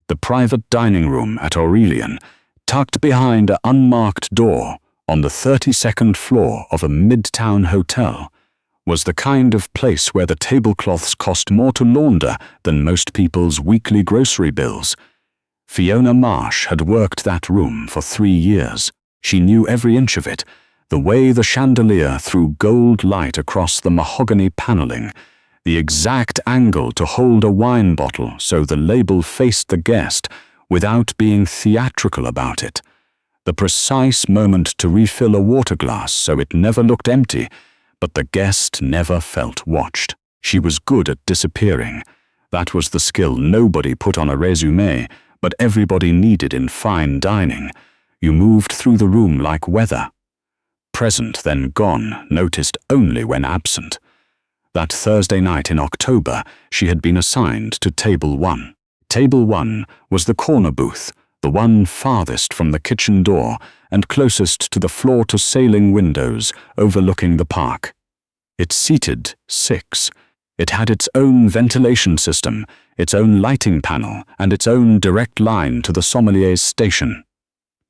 The private dining room at Aurelian, tucked behind an unmarked door on the 32nd floor of a midtown hotel, was the kind of place where the tablecloths cost more to launder than most people's weekly grocery bills. Fiona Marsh had worked that room for 3 years. She knew every inch of it, the way the chandelier threw gold light across the mahogany paneling, the exact angle to hold a wine bottle so the label faced the guest without being theatrical about it, the precise moment to refill a water glass so it never looked empty, but the guest never felt watched. She was good at disappearing. That was the skill nobody put on a resume, but everybody needed in fine dining. You moved through the room like weather. Present, then gone, noticed only when absent. That Thursday night in October, she had been assigned to Table 1. Table 1 was the corner booth, the one farthest from the kitchen door and closest to the floor-to-ceiling windows overlooking the park. It seated 6. It had its own ventilation system, its own lighting panel, and its own direct line to the sommelier's station.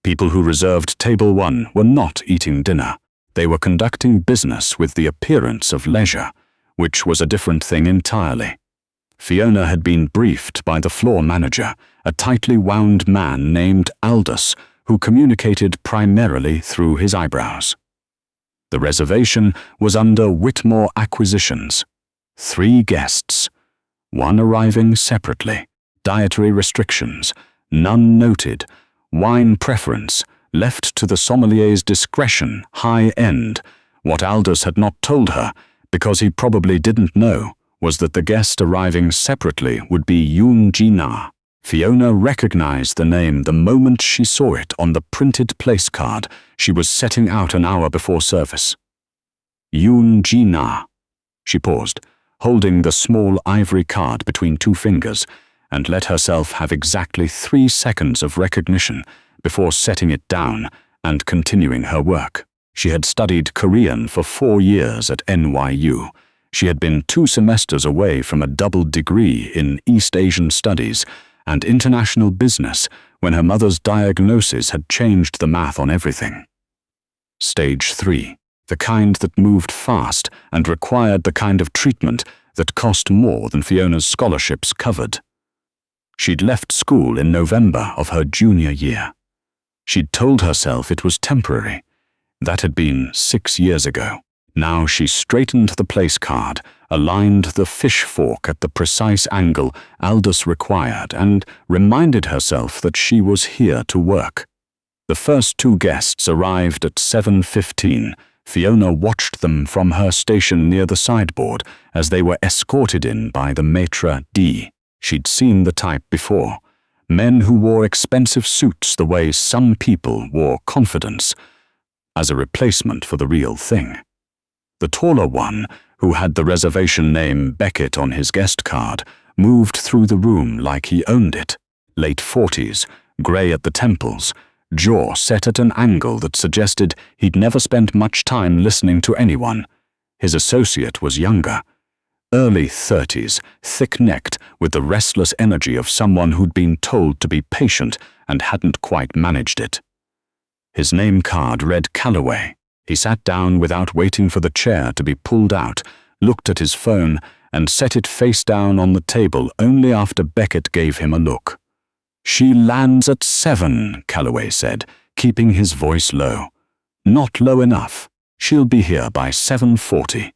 People who reserved Table 1 were not eating dinner. They were conducting business with the appearance of leisure, which was a different thing entirely. Fiona had been briefed by the floor manager, a tightly wound man named Aldous, who communicated primarily through his eyebrows. The reservation was under Whitmore Acquisitions. 3 guests, 1 arriving separately, dietary restrictions, none noted, wine preference, left to the sommelier's discretion, high end. What Aldous had not told her, because he probably didn't know, was that the guest arriving separately would be Yoon Ji-na. Fiona recognized the name the moment she saw it on the printed place card she was setting out an hour before service. Yoon Ji-na. She paused, holding the small ivory card between 2 fingers, and let herself have exactly 3 seconds of recognition before setting it down and continuing her work. She had studied Korean for 4 years at NYU. She had been 2 semesters away from a double degree in East Asian Studies and International Business when her mother's diagnosis had changed the math on everything. Stage 3, the kind that moved fast and required the kind of treatment that cost more than Fiona's scholarships covered. She'd left school in November of her junior year. She'd told herself it was temporary. That had been 6 years ago. Now she straightened the place card, aligned the fish fork at the precise angle Aldous required, and reminded herself that she was here to work. The first 2 guests arrived at 7:15. Fiona watched them from her station near the sideboard as they were escorted in by the maitre d'. She'd seen the type before. Men who wore expensive suits the way some people wore confidence, as a replacement for the real thing. The taller one, who had the reservation name Beckett on his guest card, moved through the room like he owned it. Late 40s, grey at the temples, jaw set at an angle that suggested he'd never spent much time listening to anyone. His associate was younger. Early 30s, thick-necked, with the restless energy of someone who'd been told to be patient and hadn't quite managed it. His name card read Calloway. He sat down without waiting for the chair to be pulled out, looked at his phone, and set it face down on the table only after Beckett gave him a look. "She lands at 7, Calloway said, keeping his voice low. "Not low enough. She'll be here by 7:40.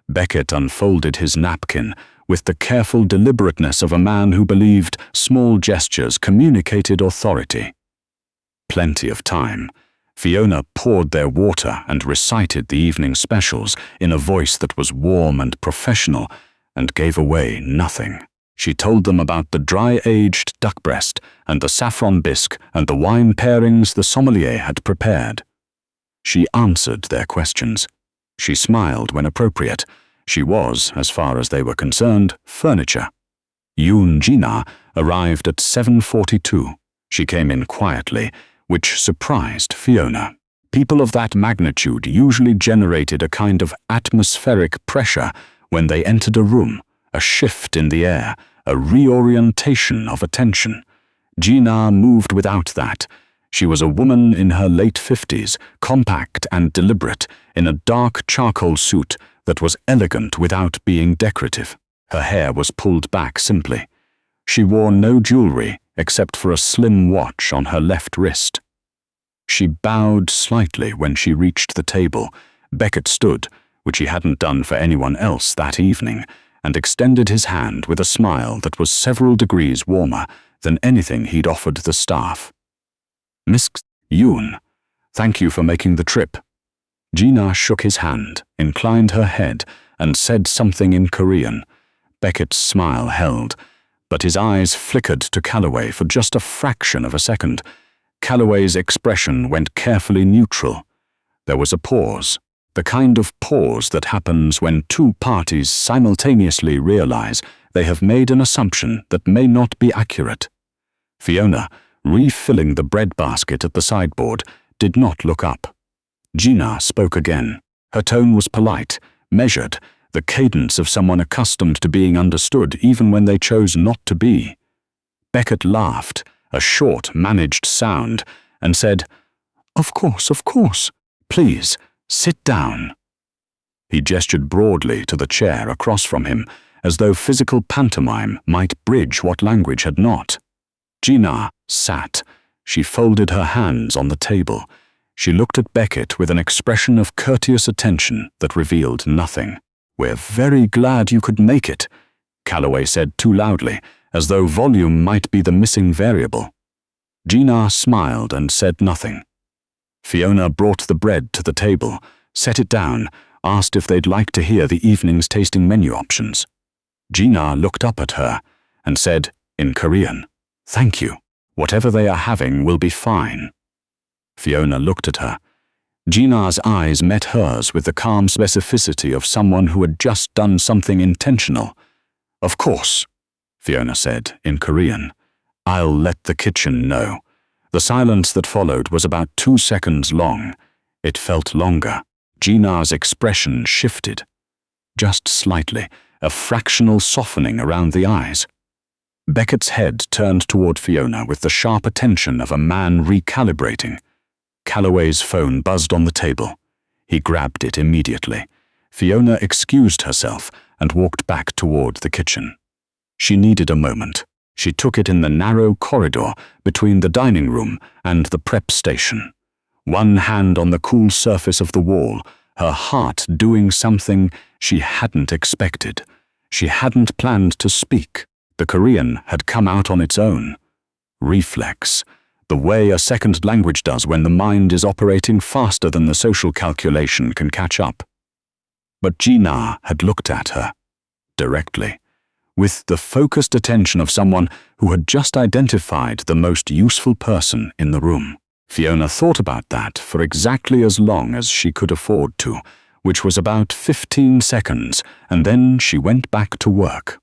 Beckett unfolded his napkin with the careful deliberateness of a man who believed small gestures communicated authority. Plenty of time. Fiona poured their water and recited the evening specials in a voice that was warm and professional and gave away nothing. She told them about the dry-aged duck breast and the saffron bisque and the wine pairings the sommelier had prepared. She answered their questions. She smiled when appropriate. She was, as far as they were concerned, furniture. Yoon Ji-na arrived at 7:42. She came in quietly, which surprised Fiona. People of that magnitude usually generated a kind of atmospheric pressure when they entered a room, a shift in the air, a reorientation of attention. Gina moved without that. She was a woman in her late 50s, compact and deliberate, in a dark charcoal suit that was elegant without being decorative. Her hair was pulled back simply. She wore no jewelry except for a slim watch on her left wrist. She bowed slightly when she reached the table. Beckett stood, which he hadn't done for anyone else that evening, and extended his hand with a smile that was several degrees warmer than anything he'd offered the staff. "Miss Yoon, thank you for making the trip." Gina shook his hand, inclined her head, and said something in Korean. Beckett's smile held, but his eyes flickered to Calloway for just a fraction of a second. Calloway's expression went carefully neutral. There was a pause, the kind of pause that happens when two parties simultaneously realize they have made an assumption that may not be accurate. Fiona, refilling the bread basket at the sideboard, did not look up. Gina spoke again. Her tone was polite, measured, the cadence of someone accustomed to being understood even when they chose not to be. Beckett laughed, a short, managed sound, and said, of course, please, sit down." He gestured broadly to the chair across from him, as though physical pantomime might bridge what language had not. Gina sat. She folded her hands on the table. She looked at Beckett with an expression of courteous attention that revealed nothing. "We're very glad you could make it," Calloway said too loudly, as though volume might be the missing variable. Gina smiled and said nothing. Fiona brought the bread to the table, set it down, asked if they'd like to hear the evening's tasting menu options. Gina looked up at her and said, in Korean, "Thank you. Whatever they are having will be fine." Fiona looked at her. Gina's eyes met hers with the calm specificity of someone who had just done something intentional. "Of course," Fiona said in Korean. "I'll let the kitchen know." The silence that followed was about 2 seconds long. It felt longer. Gina's expression shifted. Just slightly, a fractional softening around the eyes. Beckett's head turned toward Fiona with the sharp attention of a man recalibrating. Calloway's phone buzzed on the table. He grabbed it immediately. Fiona excused herself and walked back toward the kitchen. She needed a moment. She took it in the narrow corridor between the dining room and the prep station. One hand on the cool surface of the wall, her heart doing something she hadn't expected. She hadn't planned to speak. The Korean had come out on its own. Reflex. The way a second language does when the mind is operating faster than the social calculation can catch up. But Gina had looked at her, directly, with the focused attention of someone who had just identified the most useful person in the room. Fiona thought about that for exactly as long as she could afford to, which was about 15 seconds, and then she went back to work.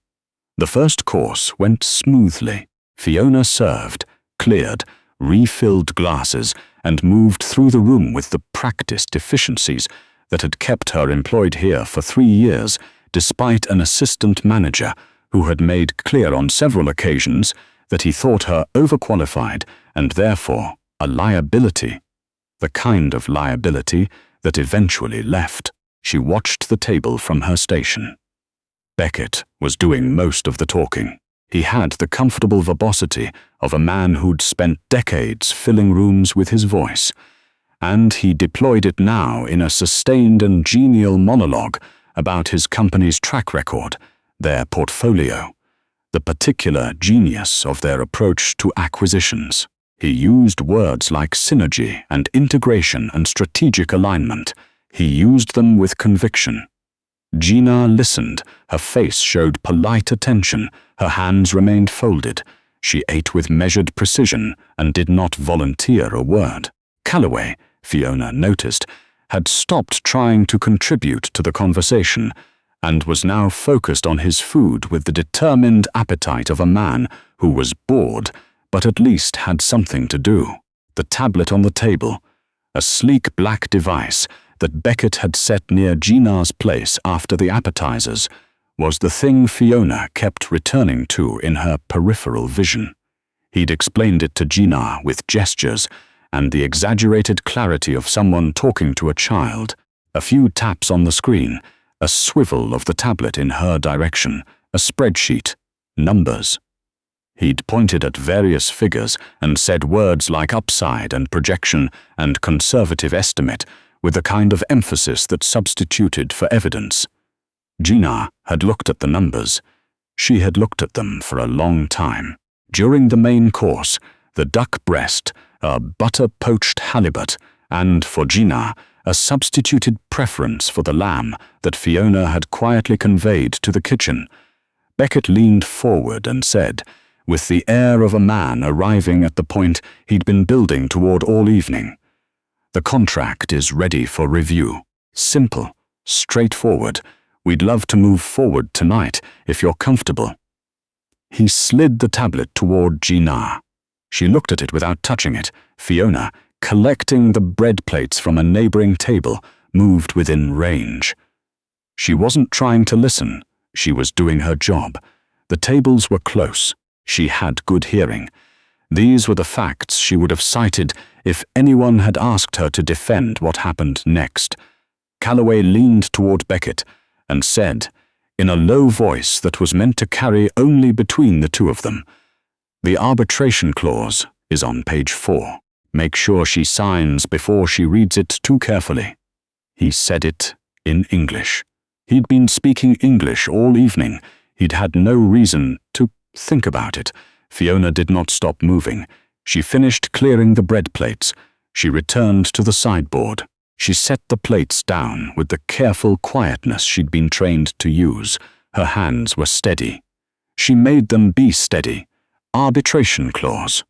The first course went smoothly. Fiona served, cleared, refilled glasses, and moved through the room with the practiced efficiencies that had kept her employed here for 3 years, despite an assistant manager who had made clear on several occasions that he thought her overqualified and therefore a liability. The kind of liability that eventually left. She watched the table from her station. Beckett was doing most of the talking. He had the comfortable verbosity of a man who'd spent decades filling rooms with his voice, and he deployed it now in a sustained and genial monologue about his company's track record, their portfolio, the particular genius of their approach to acquisitions. He used words like synergy and integration and strategic alignment. He used them with conviction. Gina listened. Her face showed polite attention. Her hands remained folded. She ate with measured precision and did not volunteer a word. Calloway, Fiona noticed, had stopped trying to contribute to the conversation and was now focused on his food with the determined appetite of a man who was bored but at least had something to do. The tablet on the table, a sleek black device that Beckett had set near Gina's place after the appetizers, was the thing Fiona kept returning to in her peripheral vision. He'd explained it to Gina with gestures and the exaggerated clarity of someone talking to a child. A few taps on the screen, a swivel of the tablet in her direction, a spreadsheet, numbers. He'd pointed at various figures and said words like upside and projection and conservative estimate with a kind of emphasis that substituted for evidence. Gina had looked at the numbers. She had looked at them for a long time. During the main course, the duck breast, a butter-poached halibut, and, for Gina, a substituted preference for the lamb that Fiona had quietly conveyed to the kitchen, Beckett leaned forward and said, with the air of a man arriving at the point he'd been building toward all evening, "The contract is ready for review. Simple, straightforward. We'd love to move forward tonight, if you're comfortable." He slid the tablet toward Gina. She looked at it without touching it. Fiona, collecting the bread plates from a neighboring table, moved within range. She wasn't trying to listen. She was doing her job. The tables were close. She had good hearing. These were the facts she would have cited if anyone had asked her to defend what happened next. Calloway leaned toward Beckett and said, in a low voice that was meant to carry only between the two of them, "The arbitration clause is on page 4. Make sure she signs before she reads it too carefully." He said it in English. He'd been speaking English all evening. He'd had no reason to think about it. Fiona did not stop moving. She finished clearing the bread plates. She returned to the sideboard. She set the plates down with the careful quietness she'd been trained to use. Her hands were steady. She made them be steady. Arbitration clause.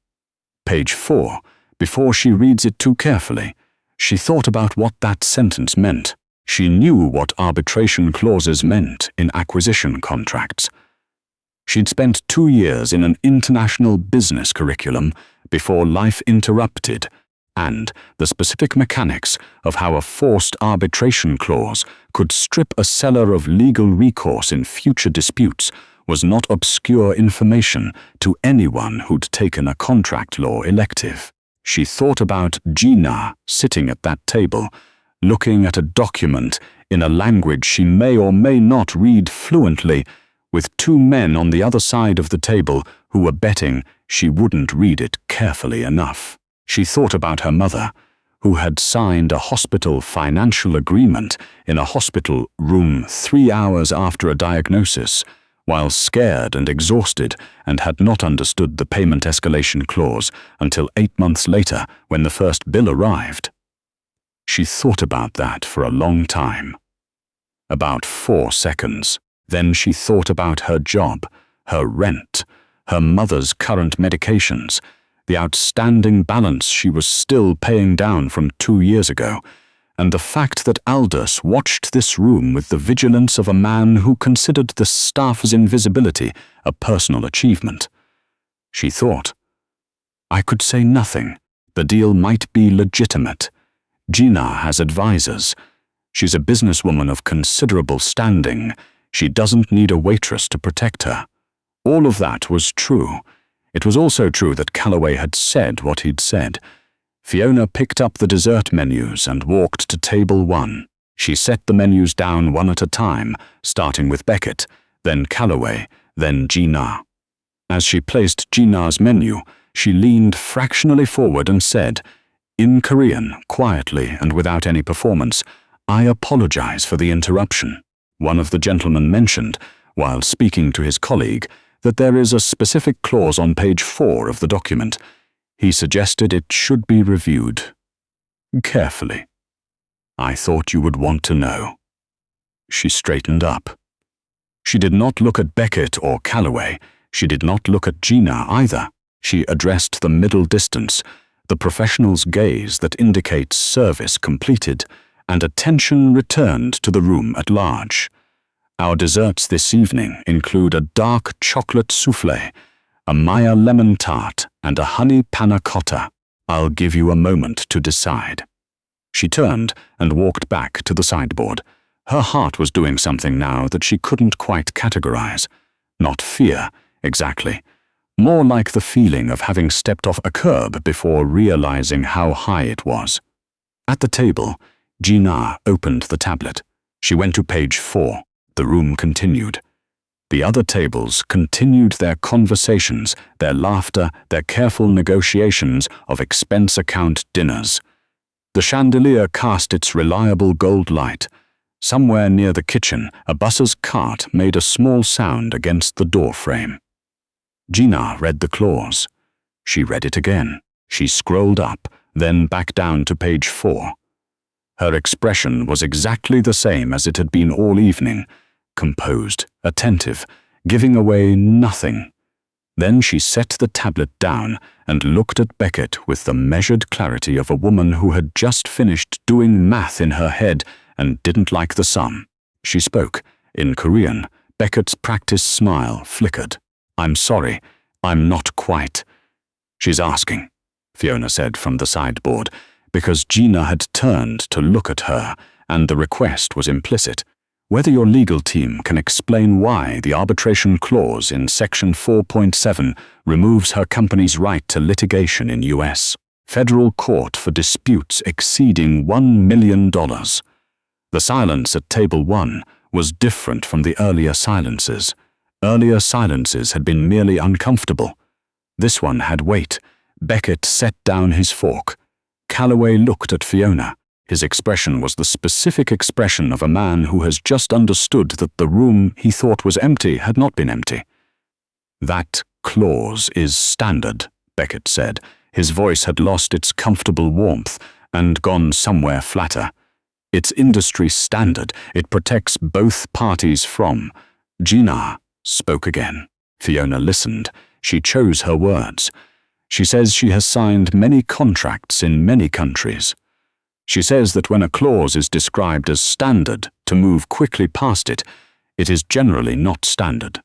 Page 4. Before she reads it too carefully. She thought about what that sentence meant. She knew what arbitration clauses meant in acquisition contracts. She'd spent 2 years in an international business curriculum before life interrupted, and the specific mechanics of how a forced arbitration clause could strip a seller of legal recourse in future disputes was not obscure information to anyone who'd taken a contract law elective. She thought about Gina sitting at that table, looking at a document in a language she may or may not read fluently, with 2 men on the other side of the table who were betting she wouldn't read it carefully enough. She thought about her mother, who had signed a hospital financial agreement in a hospital room 3 hours after a diagnosis, while scared and exhausted, and had not understood the payment escalation clause until 8 months later when the first bill arrived. She thought about that for a long time. About 4 seconds. Then she thought about her job, her rent, her mother's current medications, the outstanding balance she was still paying down from 2 years ago, and the fact that Aldous watched this room with the vigilance of a man who considered the staff's invisibility a personal achievement. She thought, "I could say nothing. The deal might be legitimate. Gina has advisors. She's a businesswoman of considerable standing. She doesn't need a waitress to protect her." All of that was true. It was also true that Calloway had said what he'd said. Fiona picked up the dessert menus and walked to table 1. She set the menus down one at a time, starting with Beckett, then Calloway, then Gina. As she placed Gina's menu, she leaned fractionally forward and said, in Korean, quietly and without any performance, "I apologize for the interruption." One of the gentlemen mentioned, while speaking to his colleague, that there is a specific clause on page 4 of the document. He suggested it should be reviewed carefully. "I thought you would want to know." She straightened up. She did not look at Beckett or Calloway. She did not look at Gina either. She addressed the middle distance, the professional's gaze that indicates service completed, and attention returned to the room at large. "Our desserts this evening include a dark chocolate soufflé, a Maya lemon tart, and a honey panna cotta. I'll give you a moment to decide." She turned and walked back to the sideboard. Her heart was doing something now that she couldn't quite categorize. Not fear, exactly, more like the feeling of having stepped off a curb before realizing how high it was. At the table, Gina opened the tablet. She went to page 4. The room continued. The other tables continued their conversations, their laughter, their careful negotiations of expense account dinners. The chandelier cast its reliable gold light. Somewhere near the kitchen, a busser's cart made a small sound against the door frame. Gina read the clause. She read it again. She scrolled up, then back down to page 4. Her expression was exactly the same as it had been all evening, composed, attentive, giving away nothing. Then she set the tablet down and looked at Beckett with the measured clarity of a woman who had just finished doing math in her head and didn't like the sum. She spoke. In Korean, Beckett's practiced smile flickered. "I'm sorry, I'm not quite." "She's asking," Fiona said from the sideboard, because Gina had turned to look at her, and the request was implicit. "Whether your legal team can explain why the arbitration clause in Section 4.7 removes her company's right to litigation in U.S. federal court for disputes exceeding $1 million. The silence at table 1 was different from the earlier silences. Earlier silences had been merely uncomfortable. This one had weight. Beckett set down his fork. Calloway looked at Fiona. His expression was the specific expression of a man who has just understood that the room he thought was empty had not been empty. "That clause is standard," Beckett said. His voice had lost its comfortable warmth and gone somewhere flatter. "It's industry standard. It protects both parties from—" Gina spoke again. Fiona listened. She chose her words. "She says she has signed many contracts in many countries. She says that when a clause is described as standard, to move quickly past it, it is generally not standard."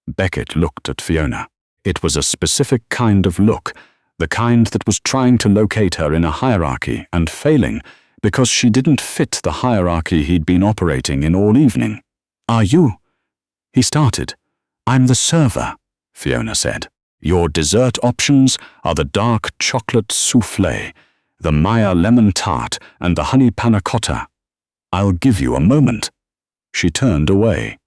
Beckett looked at Fiona. It was a specific kind of look, the kind that was trying to locate her in a hierarchy and failing because she didn't fit the hierarchy he'd been operating in all evening. "Are you?" He started. "I'm the server," Fiona said. "Your dessert options are the dark chocolate soufflé, the Maya lemon tart, and the honey panna cotta. I'll give you a moment." She turned away.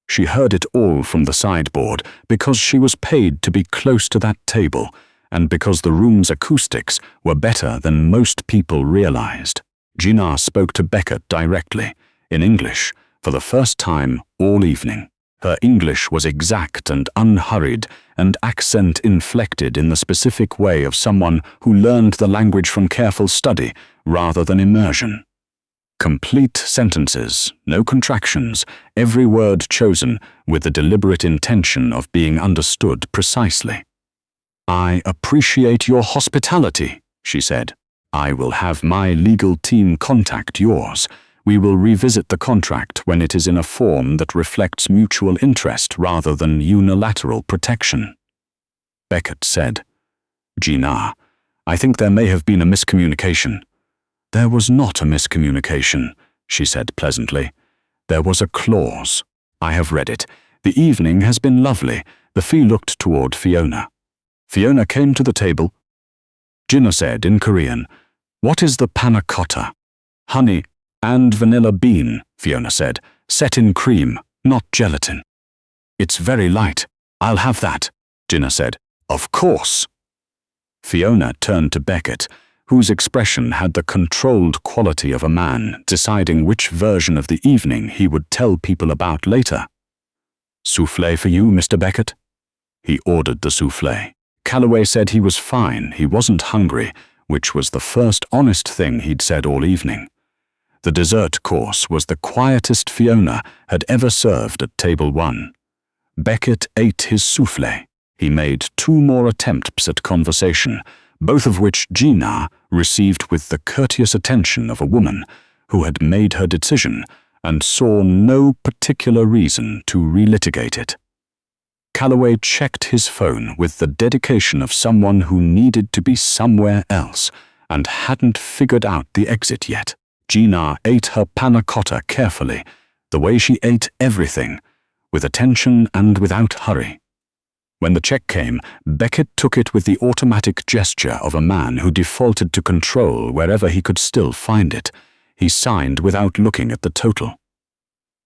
She heard it all from the sideboard because she was paid to be close to that table and because the room's acoustics were better than most people realized. Gina spoke to Beckett directly, in English, for the first time all evening. Her English was exact and unhurried, and accent inflected in the specific way of someone who learned the language from careful study rather than immersion. Complete sentences, no contractions, every word chosen with the deliberate intention of being understood precisely. "I appreciate your hospitality," she said. "I will have my legal team contact yours. We will revisit the contract when it is in a form that reflects mutual interest rather than unilateral protection." Beckett said. "Gina, I think there may have been a miscommunication." "There was not a miscommunication," she said pleasantly. "There was a clause. I have read it. The evening has been lovely." The fee looked toward Fiona. Fiona came to the table. Gina said in Korean, "What is the panna cotta?" "Honey and vanilla bean," Fiona said, "set in cream, not gelatin." "It's very light. I'll have that," Gina said. "Of course." Fiona turned to Beckett, whose expression had the controlled quality of a man deciding which version of the evening he would tell people about later. "Soufflé for you, Mr. Beckett?" He ordered the soufflé. Calloway said he was fine, he wasn't hungry, which was the first honest thing he'd said all evening. The dessert course was the quietest Fiona had ever served at table 1. Beckett ate his soufflé. He made 2 more attempts at conversation, both of which Gina received with the courteous attention of a woman who had made her decision and saw no particular reason to relitigate it. Calloway checked his phone with the dedication of someone who needed to be somewhere else and hadn't figured out the exit yet. Gina ate her panna cotta carefully, the way she ate everything, with attention and without hurry. When the check came, Beckett took it with the automatic gesture of a man who defaulted to control wherever he could still find it. He signed without looking at the total.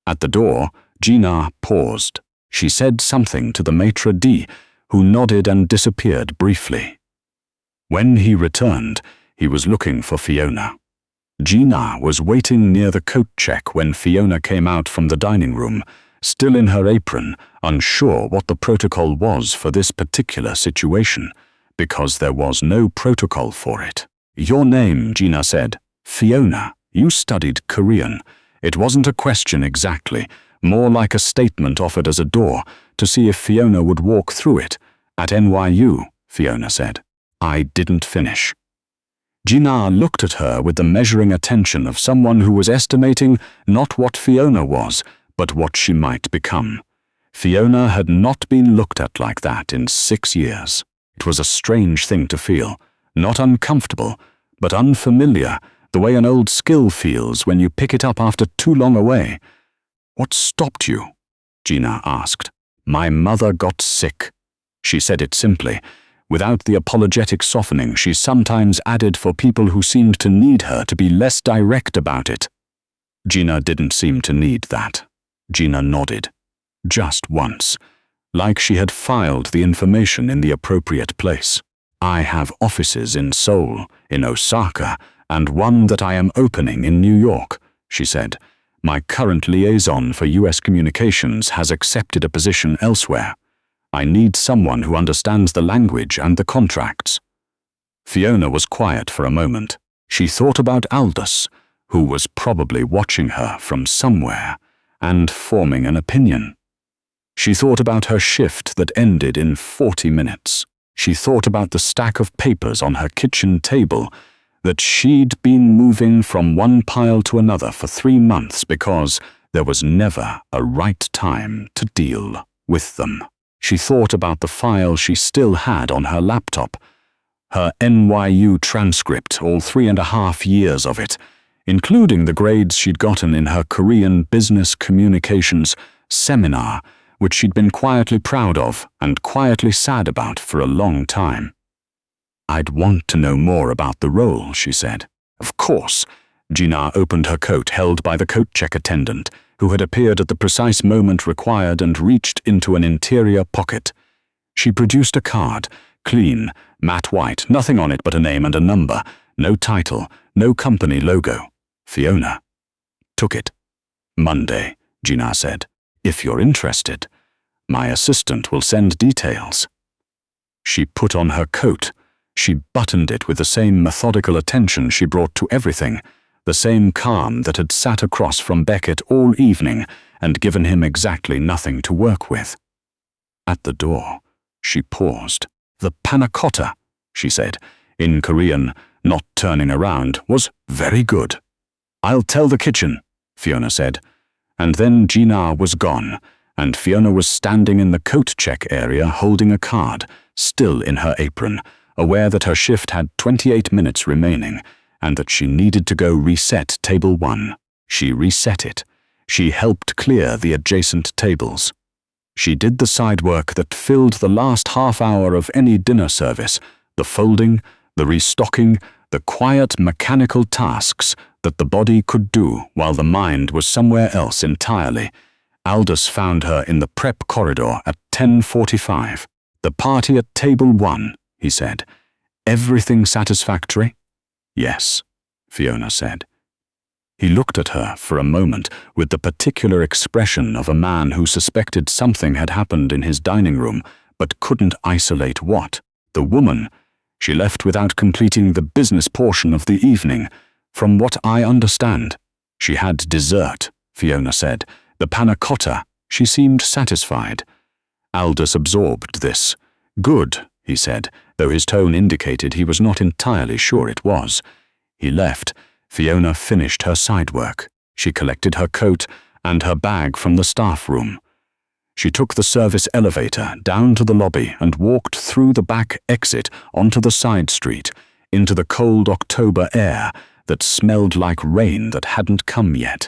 At the door, Gina paused. She said something to the maitre d', who nodded and disappeared briefly. When he returned, he was looking for Fiona. Gina was waiting near the coat check when Fiona came out from the dining room, still in her apron, unsure what the protocol was for this particular situation, because there was no protocol for it. "Your name," Gina said. "Fiona. You studied Korean." It wasn't a question exactly, more like a statement offered as a door, to see if Fiona would walk through it. "At NYU, Fiona said. I didn't finish." Gina looked at her with the measuring attention of someone who was estimating not what Fiona was, but what she might become. Fiona had not been looked at like that in 6 years. It was a strange thing to feel, not uncomfortable, but unfamiliar, the way an old skill feels when you pick it up after too long away. "What stopped you?" Gina asked. "My mother got sick." She said it simply, without the apologetic softening she sometimes added for people who seemed to need her to be less direct about it. Gina didn't seem to need that. Gina nodded. Just once, like she had filed the information in the appropriate place. "I have offices in Seoul, in Osaka, and one that I am opening in New York," she said. "My current liaison for US communications has accepted a position elsewhere. I need someone who understands the language and the contracts." Fiona was quiet for a moment. She thought about Aldous, who was probably watching her from somewhere, and forming an opinion. She thought about her shift that ended in 40 minutes. She thought about the stack of papers on her kitchen table, that she'd been moving from one pile to another for 3 months because there was never a right time to deal with them. She thought about the file she still had on her laptop, her NYU transcript, all 3.5 years of it, including the grades she'd gotten in her Korean business communications seminar, which she'd been quietly proud of and quietly sad about for a long time. "I'd want to know more about the role," she said. "Of course." Gina opened her coat held by the coat check attendant, who had appeared at the precise moment required and reached into an interior pocket. She produced a card, clean, matte white, nothing on it but a name and a number, no title, no company logo. Fiona took it. "Monday," Gina said. "If you're interested. My assistant will send details." She put on her coat. She buttoned it with the same methodical attention she brought to everything, the same calm that had sat across from Beckett all evening and given him exactly nothing to work with. At the door, she paused. "The panna cotta," she said, in Korean, not turning around, "was very good." "I'll tell the kitchen," Fiona said. And then Gina was gone, and Fiona was standing in the coat check area holding a card, still in her apron, aware that her shift had 28 minutes remaining, and that she needed to go reset table 1. She reset it. She helped clear the adjacent tables. She did the side work that filled the last half hour of any dinner service, the folding, the restocking, the quiet mechanical tasks that the body could do while the mind was somewhere else entirely. Aldous found her in the prep corridor at 10:45. "The party at table 1, he said. "Everything satisfactory?" "Yes," Fiona said. He looked at her for a moment with the particular expression of a man who suspected something had happened in his dining room but couldn't isolate what. The woman, she left without completing the business portion of the evening. "From what I understand, she had dessert," Fiona said. "The panna cotta." She seemed satisfied. Aldous absorbed this. "Good," he said, though his tone indicated he was not entirely sure it was. He left. Fiona finished her side work. She collected her coat and her bag from the staff room. She took the service elevator down to the lobby and walked through the back exit onto the side street, into the cold October air that smelled like rain that hadn't come yet.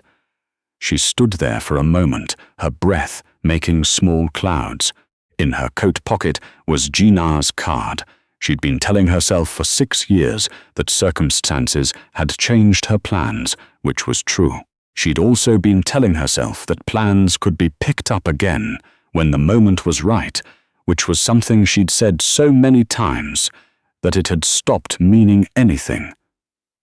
She stood there for a moment, her breath making small clouds. In her coat pocket was Gina's card. She'd been telling herself for 6 years that circumstances had changed her plans, which was true. She'd also been telling herself that plans could be picked up again when the moment was right, which was something she'd said so many times that it had stopped meaning anything.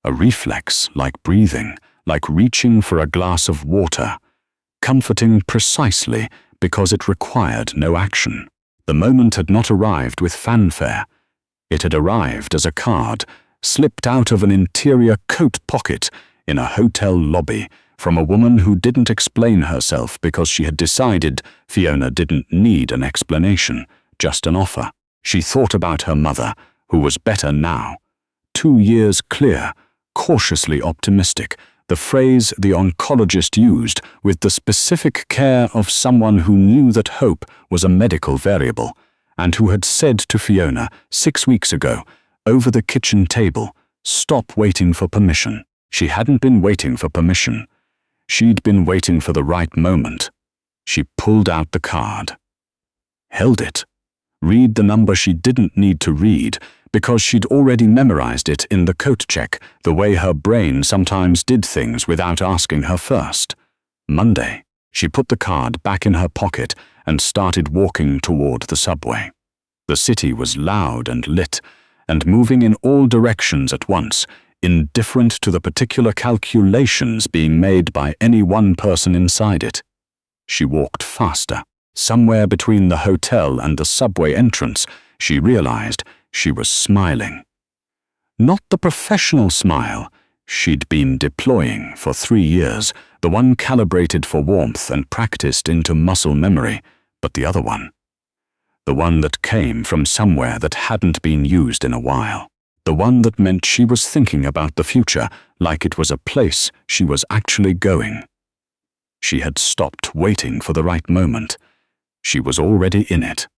A reflex, like breathing, like reaching for a glass of water, comforting precisely because it required no action. The moment had not arrived with fanfare. It had arrived as a card, slipped out of an interior coat pocket in a hotel lobby from a woman who didn't explain herself because she had decided Fiona didn't need an explanation, just an offer. She thought about her mother, who was better now. 2 years clear, cautiously optimistic, the phrase the oncologist used with the specific care of someone who knew that hope was a medical variable, and who had said to Fiona 6 weeks ago, over the kitchen table, "Stop waiting for permission." She hadn't been waiting for permission. She'd been waiting for the right moment. She pulled out the card. Held it. Read the number she didn't need to read, because she'd already memorized it in the coat check, the way her brain sometimes did things without asking her first. Monday. She put the card back in her pocket and started walking toward the subway. The city was loud and lit, and moving in all directions at once, indifferent to the particular calculations being made by any one person inside it. She walked faster. Somewhere between the hotel and the subway entrance, she realized she was smiling. Not the professional smile she'd been deploying for 3 years, the one calibrated for warmth and practiced into muscle memory, but the other one. The one that came from somewhere that hadn't been used in a while. The one that meant she was thinking about the future like it was a place she was actually going. She had stopped waiting for the right moment. She was already in it.